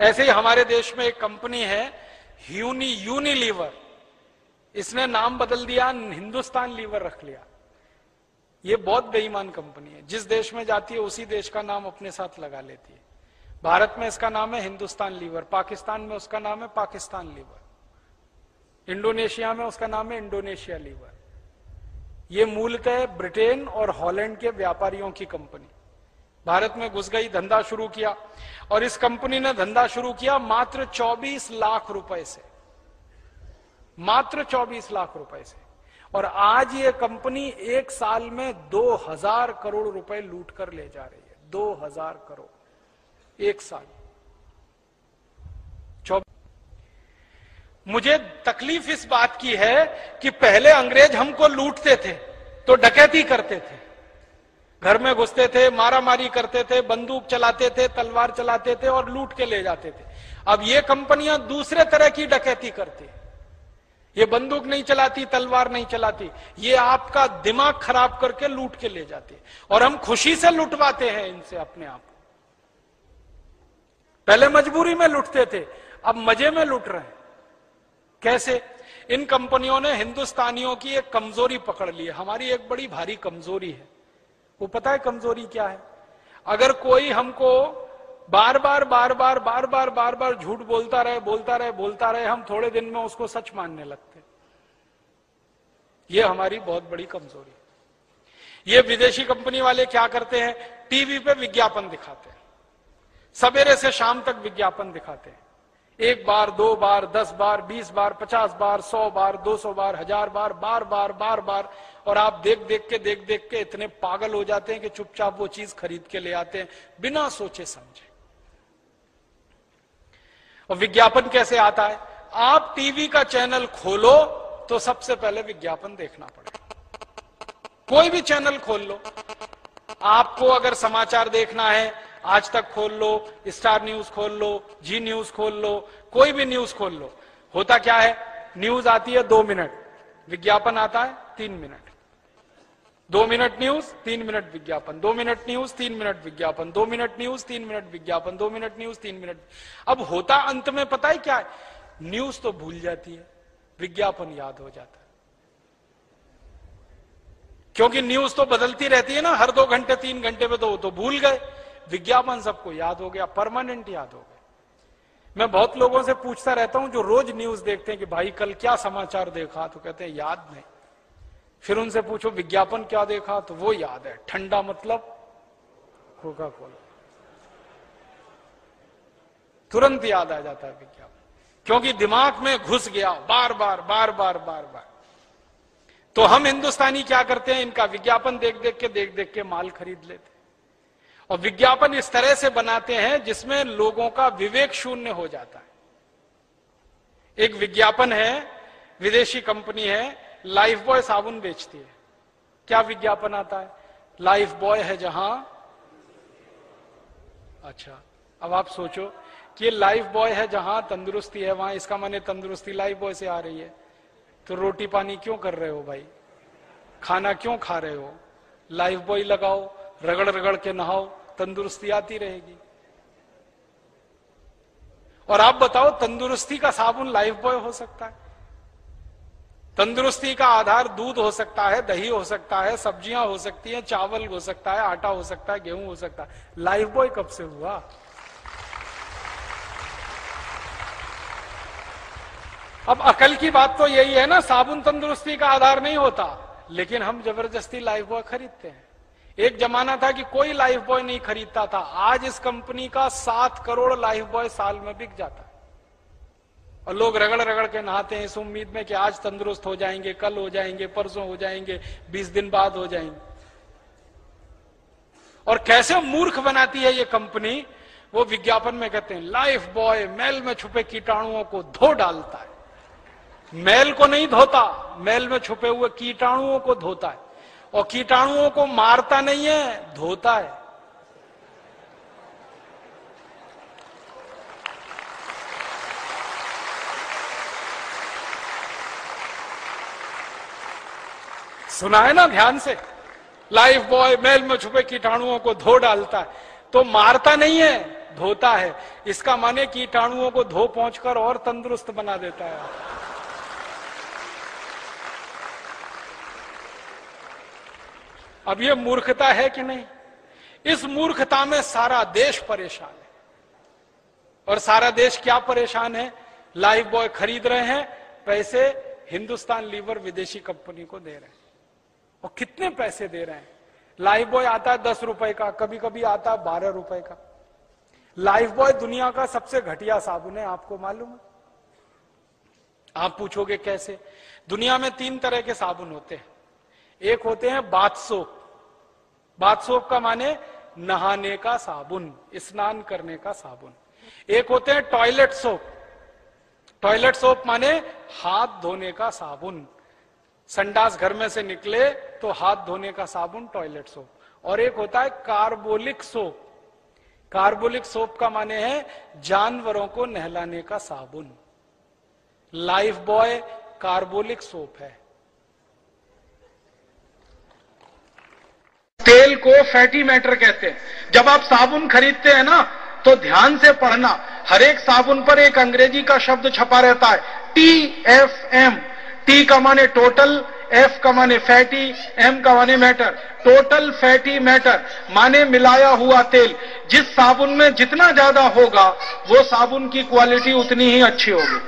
ऐसे ही हमारे देश में एक कंपनी है यूनिलीवर, इसने नाम बदल दिया, हिंदुस्तान लीवर रख लिया। ये बहुत बेईमान कंपनी है, जिस देश में जाती है उसी देश का नाम अपने साथ लगा लेती है। भारत में इसका नाम है हिंदुस्तान लीवर, पाकिस्तान में उसका नाम है पाकिस्तान लीवर, इंडोनेशिया में उसका नाम है इंडोनेशिया लीवर। ये मूलतः ब्रिटेन और हॉलैंड के व्यापारियों की कंपनी भारत में घुस गई, धंधा शुरू किया, और इस कंपनी ने धंधा शुरू किया मात्र 24 लाख रुपए से, मात्र 24 लाख रुपए से। और आज ये कंपनी एक साल में 2000 करोड़ रुपए लूट कर ले जा रही है। 2000 करोड़ एक साल। मुझे तकलीफ इस बात की है कि पहले अंग्रेज हमको लूटते थे तो डकैती करते थे, घर में घुसते थे, मारामारी करते थे, बंदूक चलाते थे, तलवार चलाते थे और लूट के ले जाते थे। अब ये कंपनियां दूसरे तरह की डकैती करती है। ये बंदूक नहीं चलाती, तलवार नहीं चलाती, ये आपका दिमाग खराब करके लूट के ले जाती है, और हम खुशी से लुटवाते हैं इनसे अपने आप। पहले मजबूरी में लुटते थे, अब मजे में लुट रहे हैं। कैसे? इन कंपनियों ने हिंदुस्तानियों की एक कमजोरी पकड़ ली है। हमारी एक बड़ी भारी कमजोरी है, वो पता है कमजोरी क्या है? अगर कोई हमको बार बार झूठ बोलता रहे, हम थोड़े दिन में उसको सच मानने लगते। ये हमारी बहुत बड़ी कमजोरी है। ये विदेशी कंपनी वाले क्या करते हैं? टीवी पे विज्ञापन दिखाते हैं, सवेरे से शाम तक विज्ञापन दिखाते हैं। 1 बार, 2 बार, 10 बार, 20 बार, 50 बार, 100 बार, 200 बार, 1000 बार, बार, और आप देख देख के इतने पागल हो जाते हैं कि चुपचाप वो चीज खरीद के ले आते हैं बिना सोचे समझे। और विज्ञापन कैसे आता है? आप टीवी का चैनल खोलो तो सबसे पहले विज्ञापन देखना पड़ेगा। कोई भी चैनल खोल लो, आपको अगर समाचार देखना है, आज तक खोल लो, स्टार न्यूज खोल लो, जी न्यूज खोल लो, कोई भी न्यूज खोल लो, होता क्या है? न्यूज आती है 2 मिनट, विज्ञापन आता है 3 मिनट। 2 मिनट न्यूज, 3 मिनट विज्ञापन, 2 मिनट न्यूज, 3 मिनट विज्ञापन, 2 मिनट न्यूज, 3 मिनट विज्ञापन, 2 मिनट न्यूज, 3 मिनट। अब होता अंत में पता है क्या है? न्यूज तो भूल जाती है, विज्ञापन याद हो जाता है। क्योंकि न्यूज तो बदलती रहती है ना, हर 2 घंटे 3 घंटे में तो भूल गए। विज्ञापन सबको याद हो गया, परमानेंट याद हो गया। मैं बहुत लोगों से पूछता रहता हूं जो रोज न्यूज देखते हैं कि भाई कल क्या समाचार देखा, तो कहते हैं याद नहीं। फिर उनसे पूछो विज्ञापन क्या देखा, तो वो याद है, ठंडा मतलब कोका कोला, तुरंत याद आ जाता है विज्ञापन, क्योंकि दिमाग में घुस गया बार बार। तो हम हिंदुस्तानी क्या करते हैं? इनका विज्ञापन देख देख के माल खरीद लेते हैं, और विज्ञापन इस तरह से बनाते हैं जिसमें लोगों का विवेक शून्य हो जाता है। एक विज्ञापन है, विदेशी कंपनी है, लाइफ बॉय साबुन बेचती है। क्या विज्ञापन आता है? लाइफ बॉय है जहां। अच्छा, अब आप सोचो कि ये लाइफ बॉय है जहां तंदुरुस्ती है वहां, इसका माने तंदुरुस्ती लाइफ बॉय से आ रही है। तो रोटी पानी क्यों कर रहे हो भाई? खाना क्यों खा रहे हो? लाइफ बॉय लगाओ, रगड़ रगड़ के नहाओ, तंदुरुस्ती आती रहेगी। और आप बताओ, तंदुरुस्ती का साबुन लाइफ बॉय हो सकता है? तंदुरुस्ती का आधार दूध हो सकता है, दही हो सकता है, सब्जियां हो सकती हैं, चावल हो सकता है, आटा हो सकता है, गेहूं हो सकता है। लाइफ बॉय कब से हुआ? अब अकल की बात तो यही है ना, साबुन तंदुरुस्ती का आधार नहीं होता, लेकिन हम जबरदस्ती लाइफ बॉय खरीदते हैं। एक जमाना था कि कोई लाइफ बॉय नहीं खरीदता था, आज इस कंपनी का 7 करोड़ लाइफ बॉय साल में बिक जाता है, और लोग रगड़ रगड़ के नहाते हैं इस उम्मीद में कि आज तंदुरुस्त हो जाएंगे, कल हो जाएंगे, परसों हो जाएंगे, 20 दिन बाद हो जाएंगे। और कैसे मूर्ख बनाती है ये कंपनी, वो विज्ञापन में कहते हैं लाइफ बॉय मैल में छुपे कीटाणुओं को धो डालता है। मैल को नहीं धोता, मैल में छुपे हुए कीटाणुओं को धोता है, और कीटाणुओं को मारता नहीं है, धोता है। सुना है ना ध्यान से? लाइफ बॉय मैल में छुपे कीटाणुओं को धो डालता है, तो मारता नहीं है, धोता है, इसका माने कीटाणुओं को धो पहुंचकर और तंदुरुस्त बना देता है। अब ये मूर्खता है कि नहीं? इस मूर्खता में सारा देश परेशान है। और सारा देश क्या परेशान है? लाइफ बॉय खरीद रहे हैं, पैसे हिंदुस्तान लीवर विदेशी कंपनी को दे रहे हैं। और कितने पैसे दे रहे हैं? लाइफ बॉय आता है 10 रुपए का, कभी कभी आता है 12 रुपए का। लाइफ बॉय दुनिया का सबसे घटिया साबुन है, आपको मालूम है? आप पूछोगे कैसे? दुनिया में 3 तरह के साबुन होते हैं। एक होते हैं बाथ सोप। बाथ सोप का माने नहाने का साबुन, स्नान करने का साबुन। एक होते हैं टॉयलेट सोप। टॉयलेट सोप माने हाथ धोने का साबुन। संडास घर में से निकले तो हाथ धोने का साबुन टॉयलेट सोप। और एक होता है कार्बोलिक सोप। कार्बोलिक सोप का माने है जानवरों को नहलाने का साबुन। लाइफ बॉय कार्बोलिक सोप है। तेल को फैटी मैटर कहते हैं। जब आप साबुन खरीदते हैं ना, तो ध्यान से पढ़ना, हर एक साबुन पर एक अंग्रेजी का शब्द छपा रहता है, TFM। T का माने टोटल, F का माने फैटी, M का माने मैटर। टोटल फैटी मैटर माने मिलाया हुआ तेल। जिस साबुन में जितना ज्यादा होगा, वो साबुन की क्वालिटी उतनी ही अच्छी होगी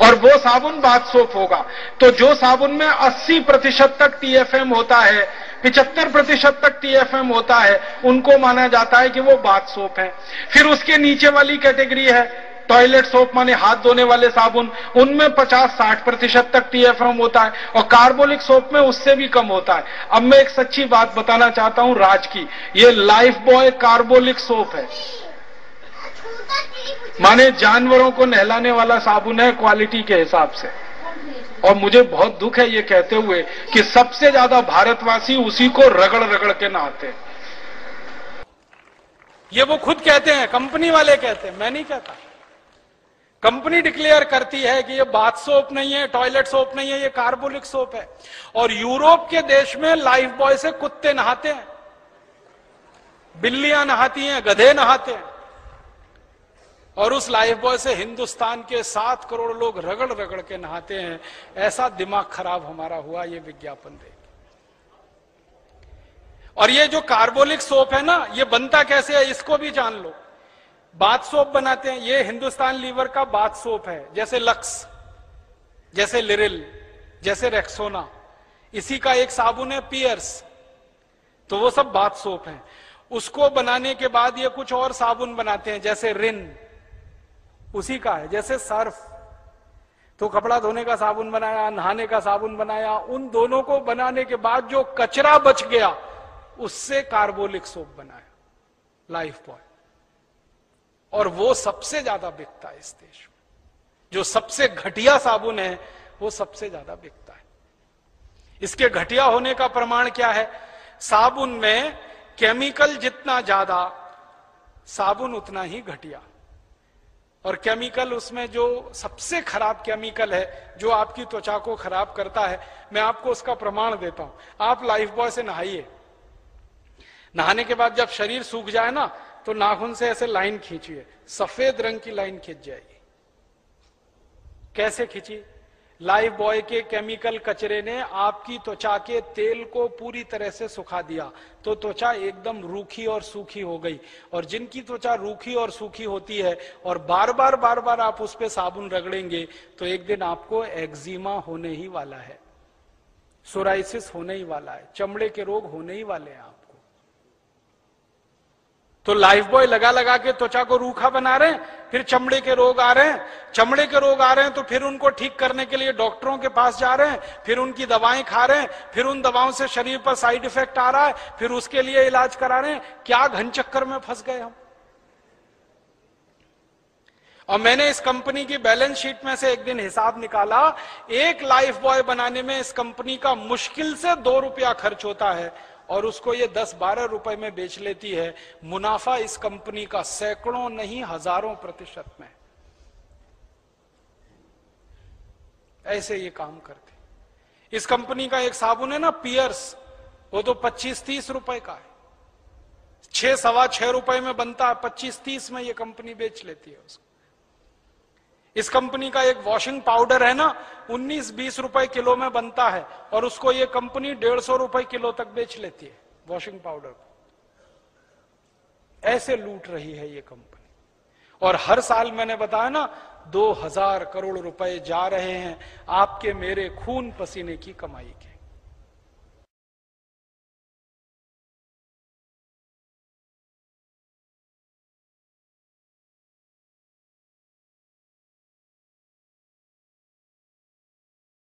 और वो साबुन बाथ सोप होगा। तो जो साबुन में 80% तक TFM होता है, 75% तक TFM होता है, उनको माना जाता है कि वो बाथ सोप है। फिर उसके नीचे वाली कैटेगरी है टॉयलेट सोप, माने हाथ धोने वाले साबुन। उनमें 50-60% तक TFM होता है और कार्बोलिक सोप में उससे भी कम होता है। अब मैं एक सच्ची बात बताना चाहता हूं राज की, ये लाइफ बॉय कार्बोलिक सोप है, माने जानवरों को नहलाने वाला साबुन है क्वालिटी के हिसाब से। और मुझे बहुत दुख है ये कहते हुए कि सबसे ज्यादा भारतवासी उसी को रगड़ रगड़ के नहाते हैं। ये वो खुद कहते हैं, कंपनी वाले कहते हैं, मैं नहीं कहता। कंपनी डिक्लेयर करती है कि ये बाथ सोप नहीं है, टॉयलेट सोप नहीं है, ये कार्बोलिक सोप है। और यूरोप के देश में लाइफ बॉय से कुत्ते नहाते हैं, बिल्लियां नहाती हैं, गधे नहाते हैं। और उस लाइफ बॉय से हिंदुस्तान के 7 करोड़ लोग रगड़ रगड़ के नहाते हैं। ऐसा दिमाग खराब हमारा हुआ ये विज्ञापन देख। और ये जो कार्बोलिक सोप है ना, ये बनता कैसे है इसको भी जान लो। बाथ सोप बनाते हैं, ये हिंदुस्तान लीवर का बाथ सोप है, जैसे लक्स, जैसे लिरिल, जैसे रेक्सोना। इसी का एक साबुन है पियर्स, तो वो सब बाथ सोप है। उसको बनाने के बाद ये कुछ और साबुन बनाते हैं, जैसे रिन, उसी का है, जैसे सर्फ। तो कपड़ा धोने का साबुन बनाया, नहाने का साबुन बनाया। उन दोनों को बनाने के बाद जो कचरा बच गया, उससे कार्बोलिक सोप बनाया लाइफ बॉय। और वो सबसे ज्यादा बिकता है इस देश में। जो सबसे घटिया साबुन है वो सबसे ज्यादा बिकता है। इसके घटिया होने का प्रमाण क्या है? साबुन में केमिकल जितना ज्यादा, साबुन उतना ही घटिया। और केमिकल, उसमें जो सबसे खराब केमिकल है जो आपकी त्वचा को खराब करता है, मैं आपको उसका प्रमाण देता हूं। आप लाइफ बॉय से नहाइए, नहाने के बाद जब शरीर सूख जाए ना, तो नाखून से ऐसे लाइन खींचिए, सफेद रंग की लाइन खींच जाएगी। कैसे खींची? लाइफ बॉय के केमिकल कचरे ने आपकी त्वचा के तेल को पूरी तरह से सुखा दिया, तो त्वचा एकदम रूखी और सूखी हो गई। और जिनकी त्वचा रूखी और सूखी होती है और बार बार आप उस पर साबुन रगड़ेंगे, तो एक दिन आपको एक्जिमा होने ही वाला है, सोराइसिस होने ही वाला है, चमड़े के रोग होने ही वाले हैं आपको। तो लाइफ बॉय लगा लगा के त्वचा को रूखा बना रहे हैं, फिर चमड़े के रोग आ रहे हैं। चमड़े के रोग आ रहे हैं तो फिर उनको ठीक करने के लिए डॉक्टरों के पास जा रहे हैं, फिर उनकी दवाएं खा रहे हैं, फिर उन दवाओं से शरीर पर साइड इफेक्ट आ रहा है, फिर उसके लिए इलाज करा रहे हैं। क्या घन चक्कर में फंस गए हम। और मैंने इस कंपनी की बैलेंस शीट में से एक दिन हिसाब निकाला, एक लाइफ बॉय बनाने में इस कंपनी का मुश्किल से 2 रुपया खर्च होता है और उसको ये 10-12 रुपए में बेच लेती है। मुनाफा इस कंपनी का सैकड़ों नहीं हजारों % में। ऐसे ये काम करते। इस कंपनी का एक साबुन है ना पियर्स, वो तो 25-30 रुपए का है। 6 सवा 6 रुपए में बनता है, 25-30 में ये कंपनी बेच लेती है उसको। इस कंपनी का एक वॉशिंग पाउडर है ना, 19-20 रुपए किलो में बनता है, और उसको ये कंपनी 150 रुपए किलो तक बेच लेती है वॉशिंग पाउडर को। ऐसे लूट रही है ये कंपनी। और हर साल मैंने बताया ना 2000 करोड़ रुपए जा रहे हैं आपके मेरे खून पसीने की कमाई के।